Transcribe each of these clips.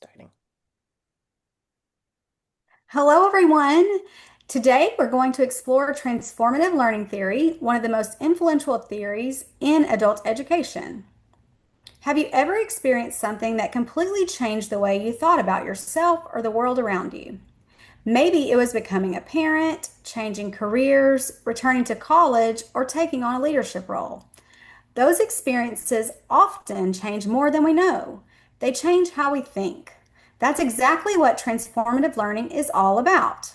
starting. Hello, everyone. Today, we're going to explore transformative learning theory, one of the most influential theories in adult education. Have you ever experienced something that completely changed the way you thought about yourself or the world around you? Maybe it was becoming a parent, changing careers, returning to college, or taking on a leadership role. Those experiences often change more than we know. They change how we think. That's exactly what transformative learning is all about.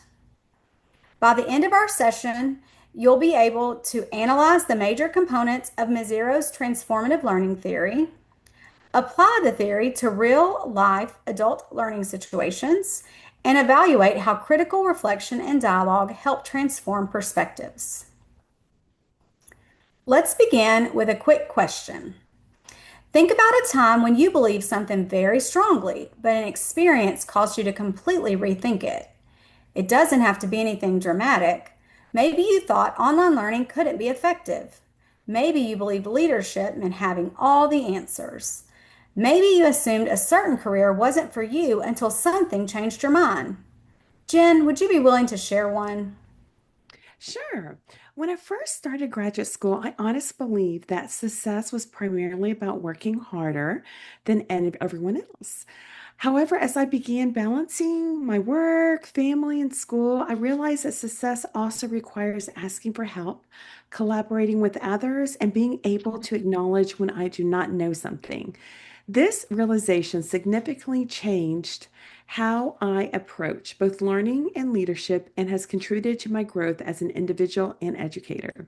By the end of our session, you'll be able to analyze the major components of Mazzero's transformative learning theory, apply the theory to real life adult learning situations, and evaluate how critical reflection and dialogue help transform perspectives. Let's begin with a quick question. Think about a time when you believed something very strongly, but an experience caused you to completely rethink it. It doesn't have to be anything dramatic. Maybe you thought online learning couldn't be effective. Maybe you believed leadership meant having all the answers. Maybe you assumed a certain career wasn't for you until something changed your mind. Jen, would you be willing to share one? Sure. When I first started graduate school, I honestly believed that success was primarily about working harder than everyone else. However, as I began balancing my work, family, and school, I realized that success also requires asking for help, collaborating with others, and being able to acknowledge when I do not know something. This realization significantly changed how I approach both learning and leadership and has contributed to my growth as an individual and educator.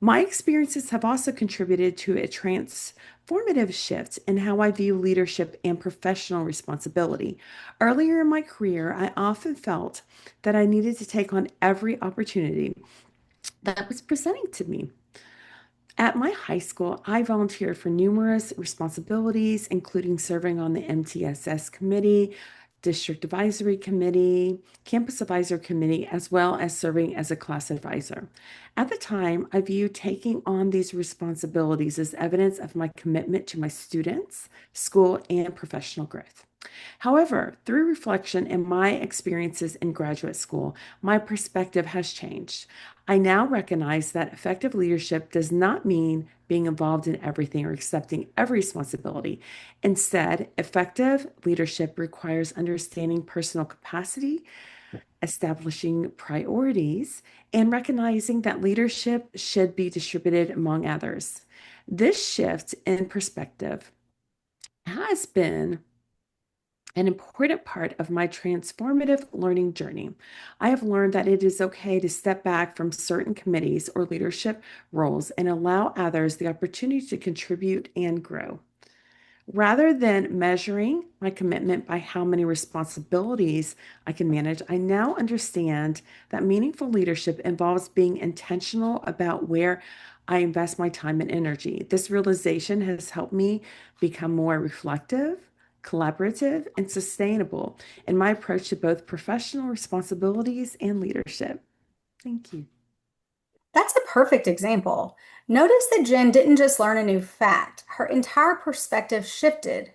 My experiences have also contributed to a transformative shift in how I view leadership and professional responsibility. Earlier in my career, I often felt that I needed to take on every opportunity that was presenting to me. At my high school, I volunteered for numerous responsibilities, including serving on the MTSS committee, district advisory committee, campus advisor committee, as well as serving as a class advisor. At the time, I viewed taking on these responsibilities as evidence of my commitment to my students, school, and professional growth. However, through reflection and my experiences in graduate school, my perspective has changed. I now recognize that effective leadership does not mean being involved in everything or accepting every responsibility. Instead, effective leadership requires understanding personal capacity, establishing priorities, and recognizing that leadership should be distributed among others. This shift in perspective has been an important part of my transformative learning journey. I have learned that it is okay to step back from certain committees or leadership roles and allow others the opportunity to contribute and grow. Rather than measuring my commitment by how many responsibilities I can manage, I now understand that meaningful leadership involves being intentional about where I invest my time and energy. This realization has helped me become more reflective, collaborative, and sustainable in my approach to both professional responsibilities and leadership. Thank you. That's a perfect example. Notice that Jen didn't just learn a new fact, her entire perspective shifted.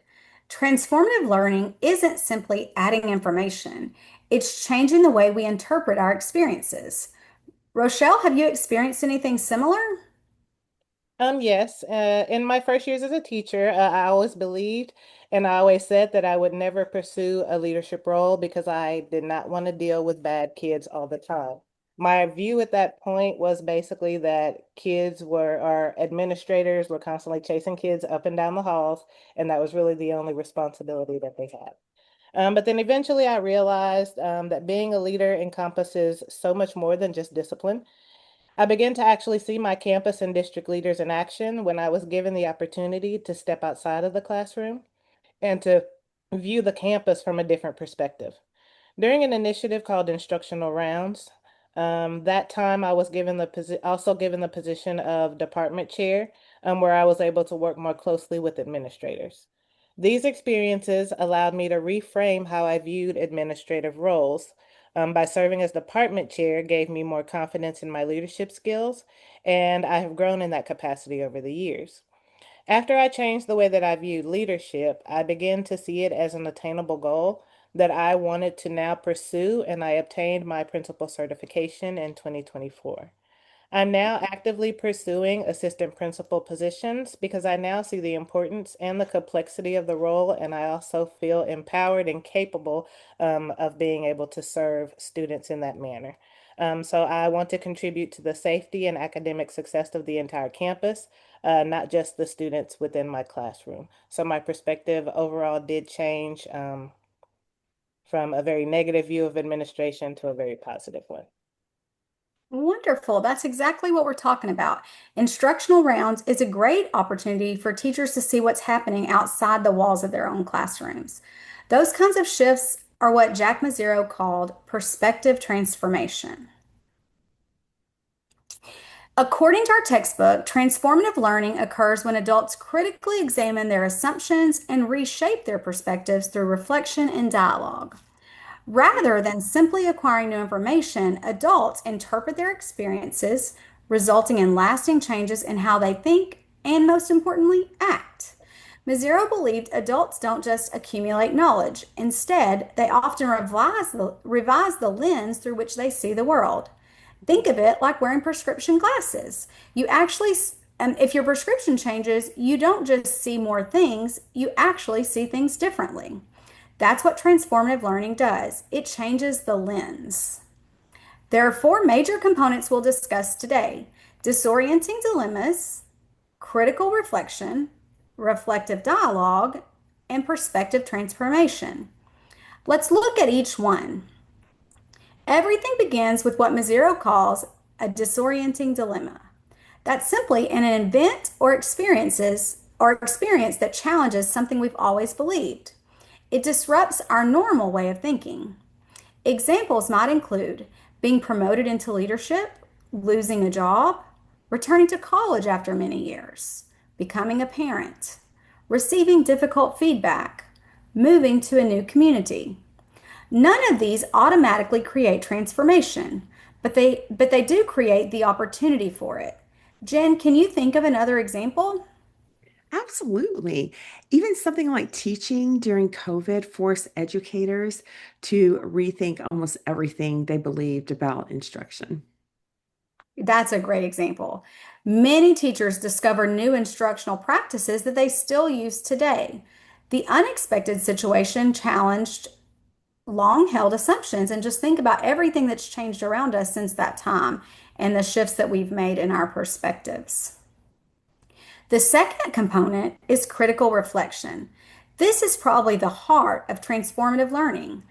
Transformative learning isn't simply adding information, it's changing the way we interpret our experiences. Rochelle, have you experienced anything similar? Yes. In my first years as a teacher, I always believed and I always said that I would never pursue a leadership role because I did not want to deal with bad kids all the time. My view at that point was basically that our administrators were constantly chasing kids up and down the halls, and that was really the only responsibility that they had. But then eventually I realized that being a leader encompasses so much more than just discipline. I began to actually see my campus and district leaders in action when I was given the opportunity to step outside of the classroom and to view the campus from a different perspective. During an initiative called Instructional Rounds, that time I was also given the position of department chair, where I was able to work more closely with administrators. These experiences allowed me to reframe how I viewed administrative roles. By serving as department chair gave me more confidence in my leadership skills, and I have grown in that capacity over the years. After I changed the way that I viewed leadership, I began to see it as an attainable goal that I wanted to now pursue, and I obtained my principal certification in 2024. I'm now actively pursuing assistant principal positions because I now see the importance and the complexity of the role, and I also feel empowered and capable of being able to serve students in that manner. So I want to contribute to the safety and academic success of the entire campus, not just the students within my classroom. So my perspective overall did change from a very negative view of administration to a very positive one. Wonderful. That's exactly what we're talking about. Instructional rounds is a great opportunity for teachers to see what's happening outside the walls of their own classrooms. Those kinds of shifts are what Jack Mazzero called perspective transformation. According to our textbook, transformative learning occurs when adults critically examine their assumptions and reshape their perspectives through reflection and dialogue. Rather than simply acquiring new information, adults interpret their experiences, resulting in lasting changes in how they think and, most importantly, act. Mazzero believed adults don't just accumulate knowledge. Instead, they often revise the lens through which they see the world. Think of it like wearing prescription glasses. You actually, if your prescription changes, you don't just see more things, you actually see things differently. That's what transformative learning does. It changes the lens. There are four major components we'll discuss today: disorienting dilemmas, critical reflection, reflective dialogue, and perspective transformation. Let's look at each one. Everything begins with what Mazzero calls a disorienting dilemma. That's simply an event or experience that challenges something we've always believed. It disrupts our normal way of thinking. Examples might include being promoted into leadership, losing a job, returning to college after many years, becoming a parent, receiving difficult feedback, moving to a new community. None of these automatically create transformation, but they do create the opportunity for it. Jen, can you think of another example? Absolutely. Even something like teaching during COVID forced educators to rethink almost everything they believed about instruction. That's a great example. Many teachers discover new instructional practices that they still use today. The unexpected situation challenged long held assumptions, and just think about everything that's changed around us since that time and the shifts that we've made in our perspectives. The second component is critical reflection. This is probably the heart of transformative learning.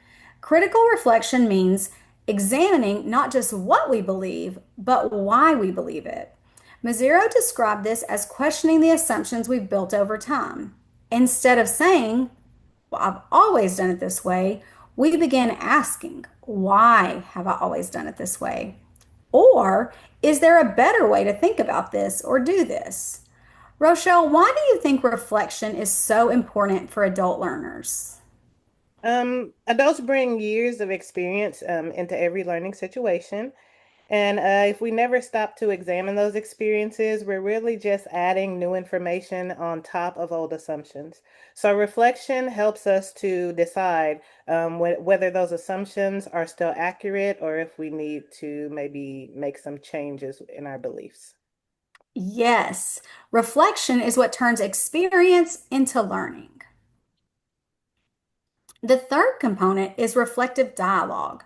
Critical reflection means examining not just what we believe, but why we believe it. Mazzero described this as questioning the assumptions we've built over time. Instead of saying, well, I've always done it this way, we begin asking, why have I always done it this way? Or is there a better way to think about this or do this? Rochelle, why do you think reflection is so important for adult learners? Adults bring years of experience into every learning situation. And if we never stop to examine those experiences, we're really just adding new information on top of old assumptions. So reflection helps us to decide whether those assumptions are still accurate or if we need to maybe make some changes in our beliefs. Yes, reflection is what turns experience into learning. The third component is reflective dialogue.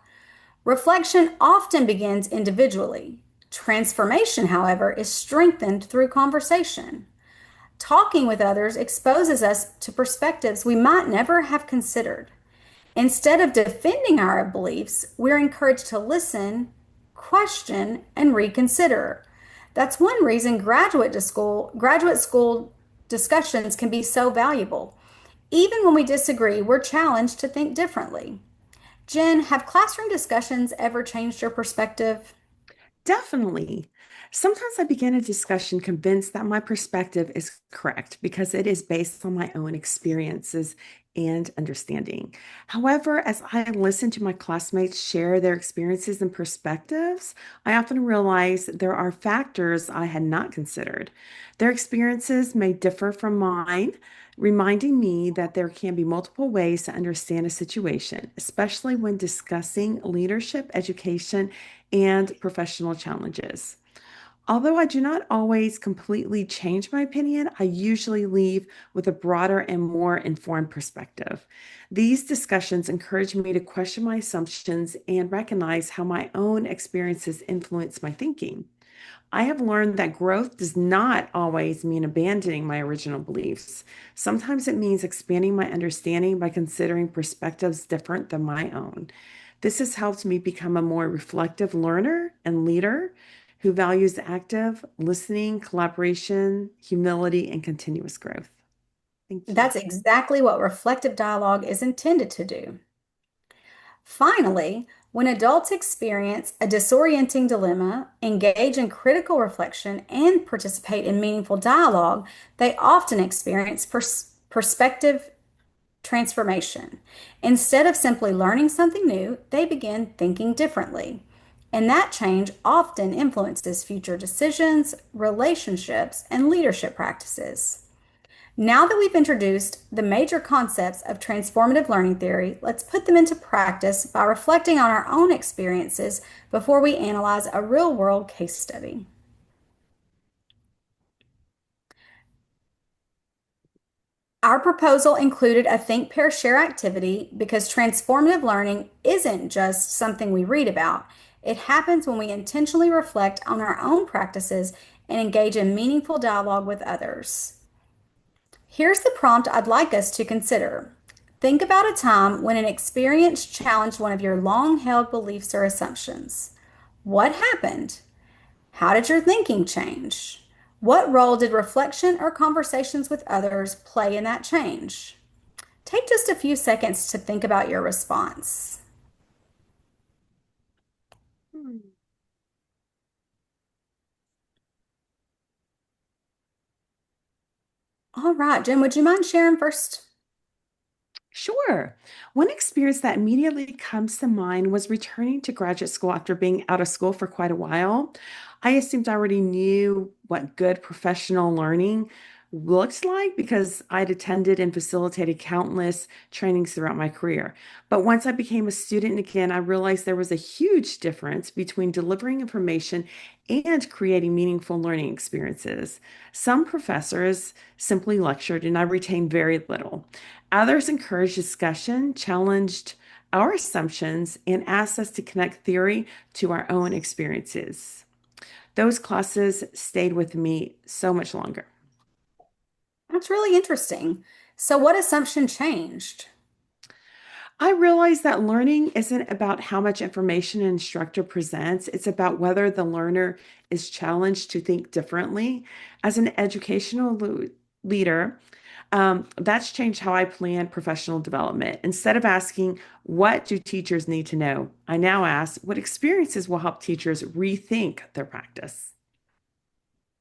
Reflection often begins individually. Transformation, however, is strengthened through conversation. Talking with others exposes us to perspectives we might never have considered. Instead of defending our beliefs, we're encouraged to listen, question, and reconsider. That's one reason graduate school discussions can be so valuable. Even when we disagree, we're challenged to think differently. Jen, have classroom discussions ever changed your perspective? Definitely. Sometimes I begin a discussion convinced that my perspective is correct because it is based on my own experiences and understanding. However, as I listen to my classmates share their experiences and perspectives, I often realize there are factors I had not considered. Their experiences may differ from mine, reminding me that there can be multiple ways to understand a situation, especially when discussing leadership, education, and professional challenges. Although I do not always completely change my opinion, I usually leave with a broader and more informed perspective. These discussions encourage me to question my assumptions and recognize how my own experiences influence my thinking. I have learned that growth does not always mean abandoning my original beliefs. Sometimes it means expanding my understanding by considering perspectives different than my own. This has helped me become a more reflective learner and leader who values active listening, collaboration, humility, and continuous growth. Thank you. That's exactly what reflective dialogue is intended to do. Finally, when adults experience a disorienting dilemma, engage in critical reflection, and participate in meaningful dialogue, they often experience perspective transformation. Instead of simply learning something new, they begin thinking differently. And that change often influences future decisions, relationships, and leadership practices. Now that we've introduced the major concepts of transformative learning theory, let's put them into practice by reflecting on our own experiences before we analyze a real world case study. Our proposal included a think, pair, share activity because transformative learning isn't just something we read about. It happens when we intentionally reflect on our own practices and engage in meaningful dialogue with others. Here's the prompt I'd like us to consider. Think about a time when an experience challenged one of your long held beliefs or assumptions. What happened? How did your thinking change? What role did reflection or conversations with others play in that change? Take just a few seconds to think about your response. Hmm. All right, Jen, would you mind sharing first? Sure. One experience that immediately comes to mind was returning to graduate school after being out of school for quite a while. I assumed I already knew what good professional learning looked like because I'd attended and facilitated countless trainings throughout my career. But once I became a student again, I realized there was a huge difference between delivering information and creating meaningful learning experiences. Some professors simply lectured, and I retained very little. Others encouraged discussion, challenged our assumptions, and asked us to connect theory to our own experiences. Those classes stayed with me so much longer. That's really interesting. So, what assumption changed? I realized that learning isn't about how much information an instructor presents, it's about whether the learner is challenged to think differently. As an educational leader, that's changed how I plan professional development. Instead of asking, what do teachers need to know? I now ask, what experiences will help teachers rethink their practice?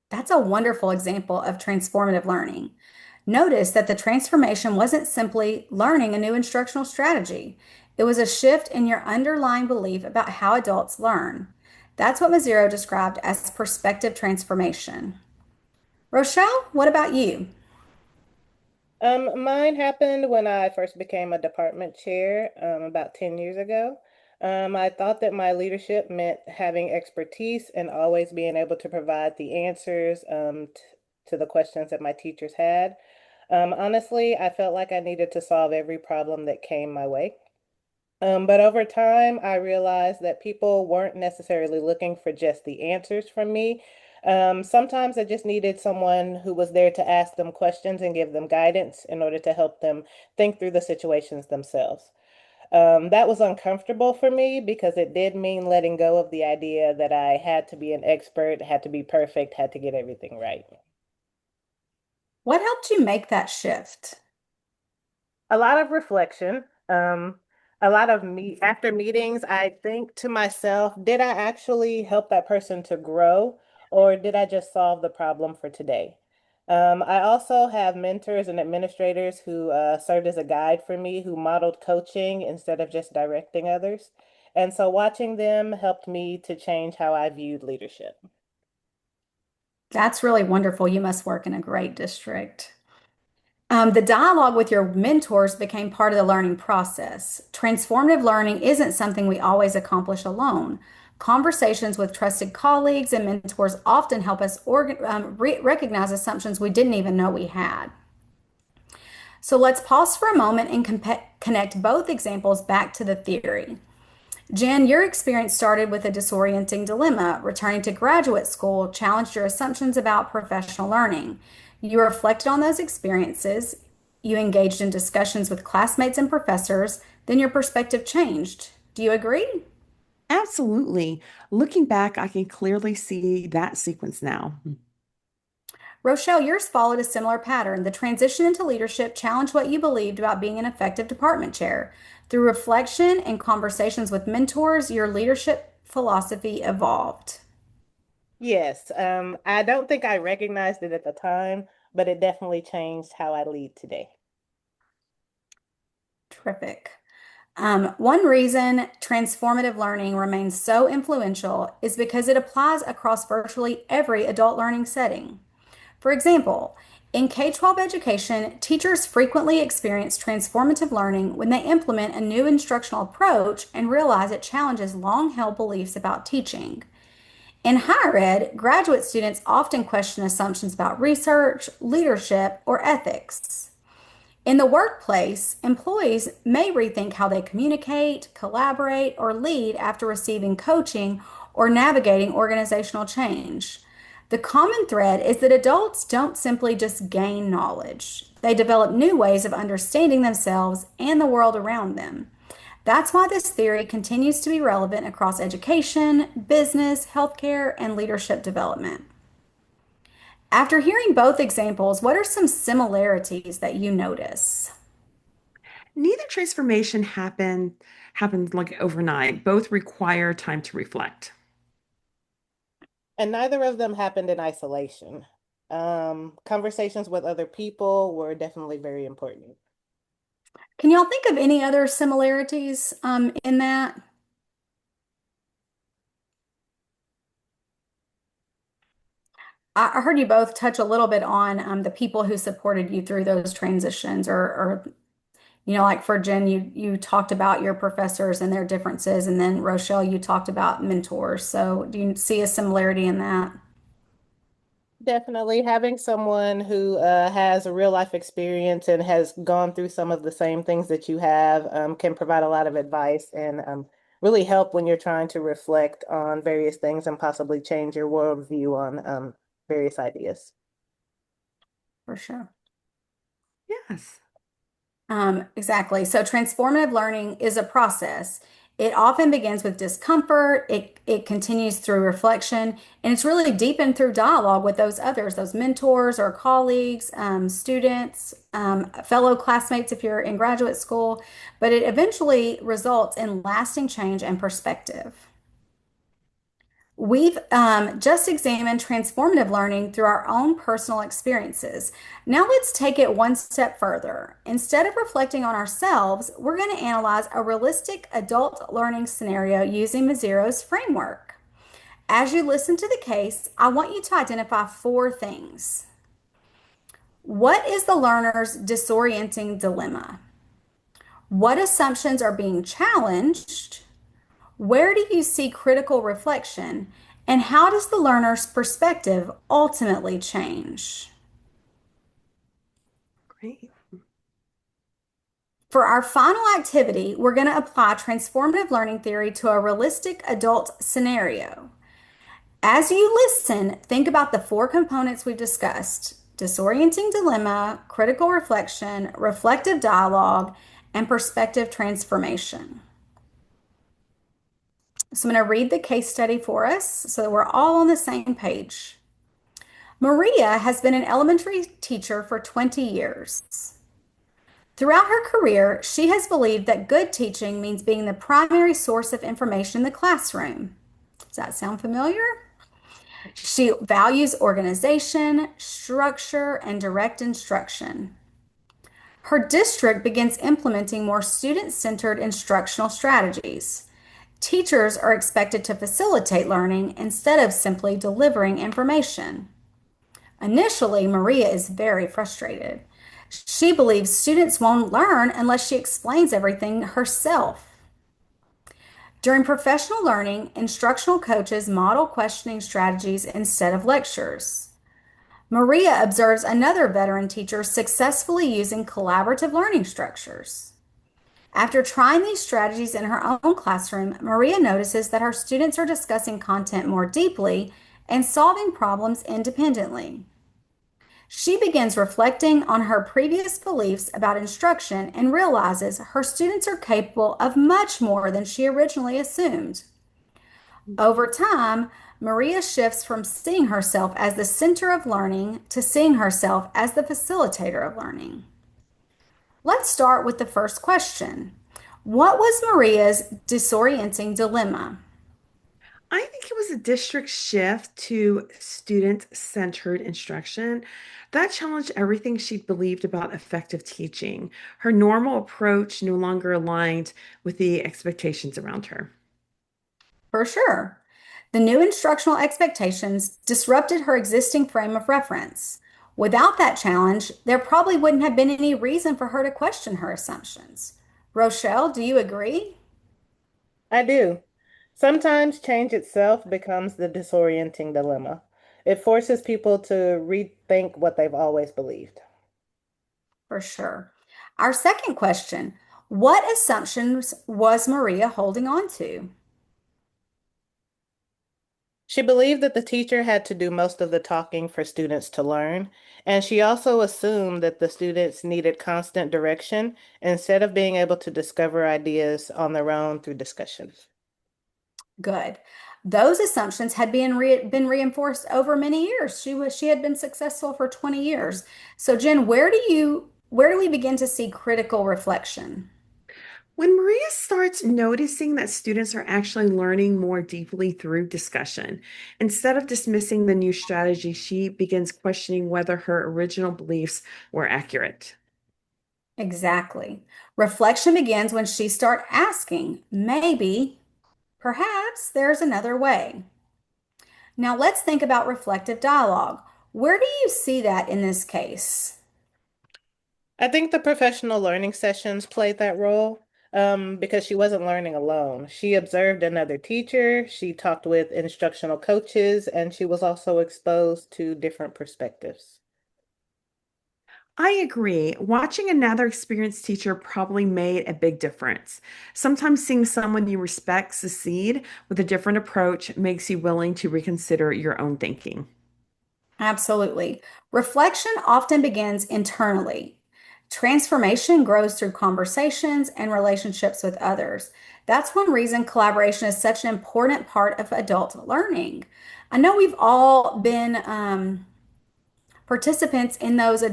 That's a wonderful example of transformative learning. Notice that the transformation wasn't simply learning a new instructional strategy, it was a shift in your underlying belief about how adults learn. That's what Mazzero described as perspective transformation. Rochelle, what about you? Mine happened when I first became a department chair, about 10 years ago. I thought that my leadership meant having expertise and always being able to provide the answers, to the questions that my teachers had. Honestly, I felt like I needed to solve every problem that came my way. But over time, I realized that people weren't necessarily looking for just the answers from me. Sometimes I just needed someone who was there to ask them questions and give them guidance in order to help them think through the situations themselves. That was uncomfortable for me because it did mean letting go of the idea that I had to be an expert, had to be perfect, had to get everything right. What helped you make that shift? A lot of reflection. A lot of me after meetings, I think to myself, did I actually help that person to grow? or did I just solve the problem for today? I also have mentors and administrators who served as a guide for me, who modeled coaching instead of just directing others. And so watching them helped me to change how I viewed leadership. That's really wonderful. You must work in a great district. The dialogue with your mentors became part of the learning process. Transformative learning isn't something we always accomplish alone. Conversations with trusted colleagues and mentors often help us recognize assumptions we didn't even know we had. So let's pause for a moment and connect both examples back to the theory. Jen, your experience started with a disorienting dilemma. Returning to graduate school challenged your assumptions about professional learning. You reflected on those experiences, you engaged in discussions with classmates and professors, then your perspective changed. Do you agree? Absolutely. Looking back, I can clearly see that sequence now. Rochelle, yours followed a similar pattern. The transition into leadership challenged what you believed about being an effective department chair. Through reflection and conversations with mentors, your leadership philosophy evolved. Yes, I don't think I recognized it at the time, but it definitely changed how I lead today. Terrific. One reason transformative learning remains so influential is because it applies across virtually every adult learning setting. For example, in K-12 education, teachers frequently experience transformative learning when they implement a new instructional approach and realize it challenges long-held beliefs about teaching. In higher ed, graduate students often question assumptions about research, leadership, or ethics. In the workplace, employees may rethink how they communicate, collaborate, or lead after receiving coaching or navigating organizational change. The common thread is that adults don't simply just gain knowledge, they develop new ways of understanding themselves and the world around them. That's why this theory continues to be relevant across education, business, healthcare, and leadership development. After hearing both examples, what are some similarities that you notice? Neither transformation happened like overnight. Both require time to reflect. And neither of them happened in isolation. Conversations with other people were definitely very important. Can y'all think of any other similarities in that? I heard you both touch a little bit on the people who supported you through those transitions, or like for Jen, you talked about your professors and their differences, and then Rochelle, you talked about mentors. So do you see a similarity in that? Definitely having someone who has a real life experience and has gone through some of the same things that you have can provide a lot of advice and really help when you're trying to reflect on various things and possibly change your worldview on various ideas. For sure. Yes. Exactly. So transformative learning is a process. It often begins with discomfort, it continues through reflection, and it's really deepened through dialogue with those others, those mentors or colleagues, students, fellow classmates if you're in graduate school, but it eventually results in lasting change and perspective. We've just examined transformative learning through our own personal experiences. Now let's take it one step further. Instead of reflecting on ourselves, we're going to analyze a realistic adult learning scenario using Mazzero's framework. As you listen to the case, I want you to identify four things. What is the learner's disorienting dilemma? What assumptions are being challenged? Where do you see critical reflection? And how does the learner's perspective ultimately change? Great. For our final activity, we're going to apply transformative learning theory to a realistic adult scenario. As you listen, think about the four components we've discussed: disorienting dilemma, critical reflection, reflective dialogue, and perspective transformation. So I'm going to read the case study for us so that we're all on the same page. Maria has been an elementary teacher for 20 years. Throughout her career, she has believed that good teaching means being the primary source of information in the classroom. Does that sound familiar? She values organization, structure, and direct instruction. Her district begins implementing more student-centered instructional strategies. Teachers are expected to facilitate learning instead of simply delivering information. Initially, Maria is very frustrated. She believes students won't learn unless she explains everything herself. During professional learning, instructional coaches model questioning strategies instead of lectures. Maria observes another veteran teacher successfully using collaborative learning structures. After trying these strategies in her own classroom, Maria notices that her students are discussing content more deeply and solving problems independently. She begins reflecting on her previous beliefs about instruction and realizes her students are capable of much more than she originally assumed. Over time, Maria shifts from seeing herself as the center of learning to seeing herself as the facilitator of learning. Let's start with the first question. What was Maria's disorienting dilemma? I think it was a district shift to student-centered instruction that challenged everything she believed about effective teaching. Her normal approach no longer aligned with the expectations around her. For sure. The new instructional expectations disrupted her existing frame of reference. Without that challenge, there probably wouldn't have been any reason for her to question her assumptions. Rochelle, do you agree? I do. Sometimes change itself becomes the disorienting dilemma. It forces people to rethink what they've always believed. For sure. Our second question, what assumptions was Maria holding on to? She believed that the teacher had to do most of the talking for students to learn, and she also assumed that the students needed constant direction instead of being able to discover ideas on their own through discussion. Good. Those assumptions had been reinforced over many years. She had been successful for 20 years. So Jen, where do we begin to see critical reflection? When Maria starts noticing that students are actually learning more deeply through discussion, instead of dismissing the new strategy, she begins questioning whether her original beliefs were accurate. Exactly. Reflection begins when she start asking, maybe, perhaps there's another way. Now let's think about reflective dialogue. Where do you see that in this case? I think the professional learning sessions played that role because she wasn't learning alone. She observed another teacher, she talked with instructional coaches, and she was also exposed to different perspectives. I agree. Watching another experienced teacher probably made a big difference. Sometimes seeing someone you respect succeed with a different approach makes you willing to reconsider your own thinking. Absolutely. Reflection often begins internally. Transformation grows through conversations and relationships with others. That's one reason collaboration is such an important part of adult learning. I know we've all been participants in those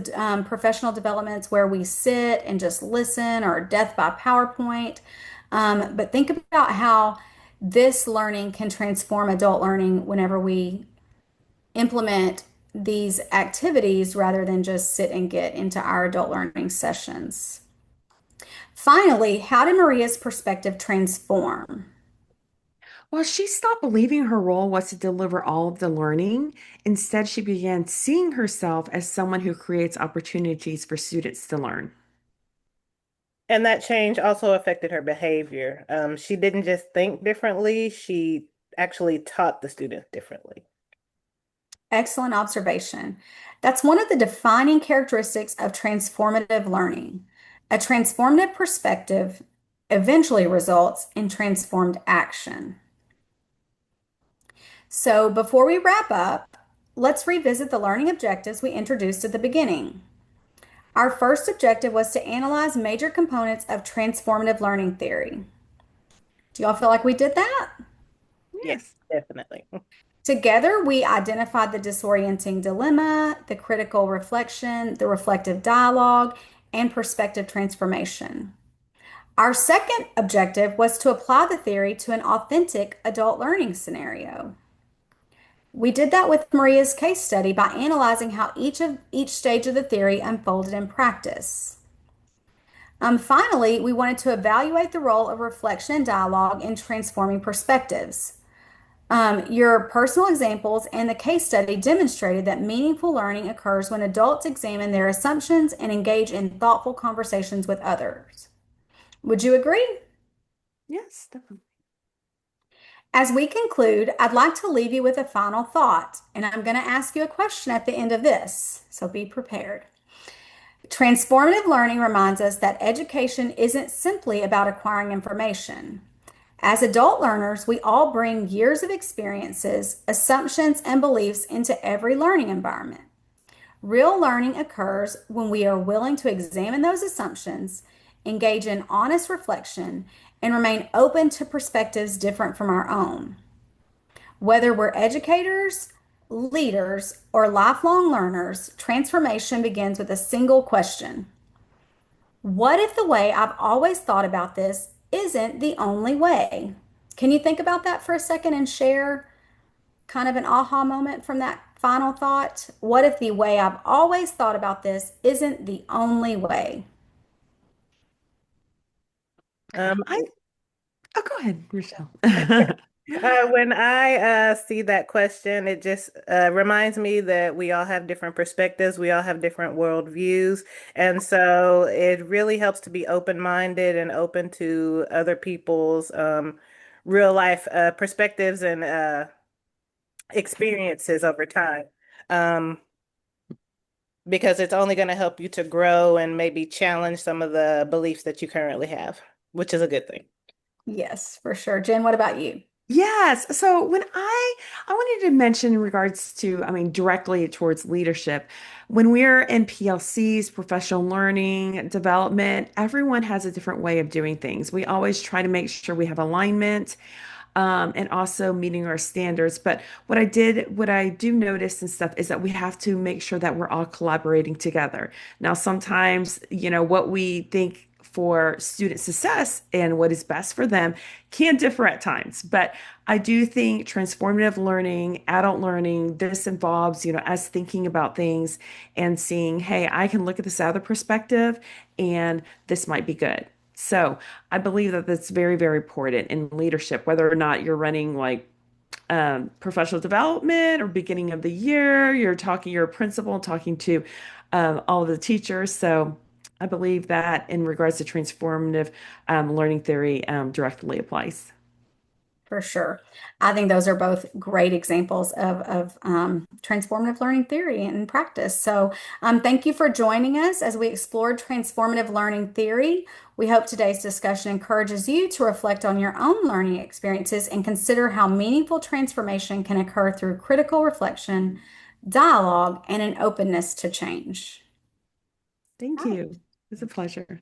professional developments where we sit and just listen or death by PowerPoint. But think about how this learning can transform adult learning whenever we implement these activities rather than just sit and get into our adult learning sessions. Finally, how did Maria's perspective transform? While she stopped believing her role was to deliver all of the learning, instead, she began seeing herself as someone who creates opportunities for students to learn. And that change also affected her behavior. She didn't just think differently, she actually taught the students differently. Excellent observation. That's one of the defining characteristics of transformative learning. A transformative perspective eventually results in transformed action. So, before we wrap up, let's revisit the learning objectives we introduced at the beginning. Our first objective was to analyze major components of transformative learning theory. Do y'all feel like we did that? Yes, Yes. definitely. Together, we identified the disorienting dilemma, the critical reflection, the reflective dialogue, and perspective transformation. Our second objective was to apply the theory to an authentic adult learning scenario. We did that with Maria's case study by analyzing how each stage of the theory unfolded in practice. Finally, we wanted to evaluate the role of reflection and dialogue in transforming perspectives. Your personal examples and the case study demonstrated that meaningful learning occurs when adults examine their assumptions and engage in thoughtful conversations with others. Would you agree? Yes, definitely. As we conclude, I'd like to leave you with a final thought, and I'm going to ask you a question at the end of this, so be prepared. Transformative learning reminds us that education isn't simply about acquiring information. As adult learners, we all bring years of experiences, assumptions, and beliefs into every learning environment. Real learning occurs when we are willing to examine those assumptions, engage in honest reflection, and remain open to perspectives different from our own. Whether we're educators, leaders, or lifelong learners, transformation begins with a single question. What if the way I've always thought about this isn't the only way? Can you think about that for a second and share kind of an aha moment from that final thought? What if the way I've always thought about this isn't the only way? Um, I Oh, go ahead, Rochelle. when I see that question, it just reminds me that we all have different perspectives, we all have different worldviews, and so it really helps to be open-minded and open to other people's real life perspectives and experiences over time. Um, because it's only going to help you to grow and maybe challenge some of the beliefs that you currently have, which is a good thing. Yes, for sure. Jen, what about you? Yes. So when I wanted to mention in regards to, I mean, directly towards leadership, when we're in PLCs, professional learning, development, everyone has a different way of doing things. We always try to make sure we have alignment, and also meeting our standards. But what I do notice and stuff is that we have to make sure that we're all collaborating together. Now, sometimes, what we think for student success and what is best for them can differ at times. But I do think transformative learning, adult learning, this involves, us thinking about things and seeing, hey, I can look at this other perspective and this might be good. So I believe that that's very, very important in leadership, whether or not you're running like professional development or beginning of the year, you're a principal talking to all of the teachers. So I believe that in regards to transformative learning theory directly applies. For sure. I think those are both great examples of transformative learning theory and practice. So, thank you for joining us as we explored transformative learning theory. We hope today's discussion encourages you to reflect on your own learning experiences and consider how meaningful transformation can occur through critical reflection, dialogue, and an openness to change. Thank you. It's a pleasure.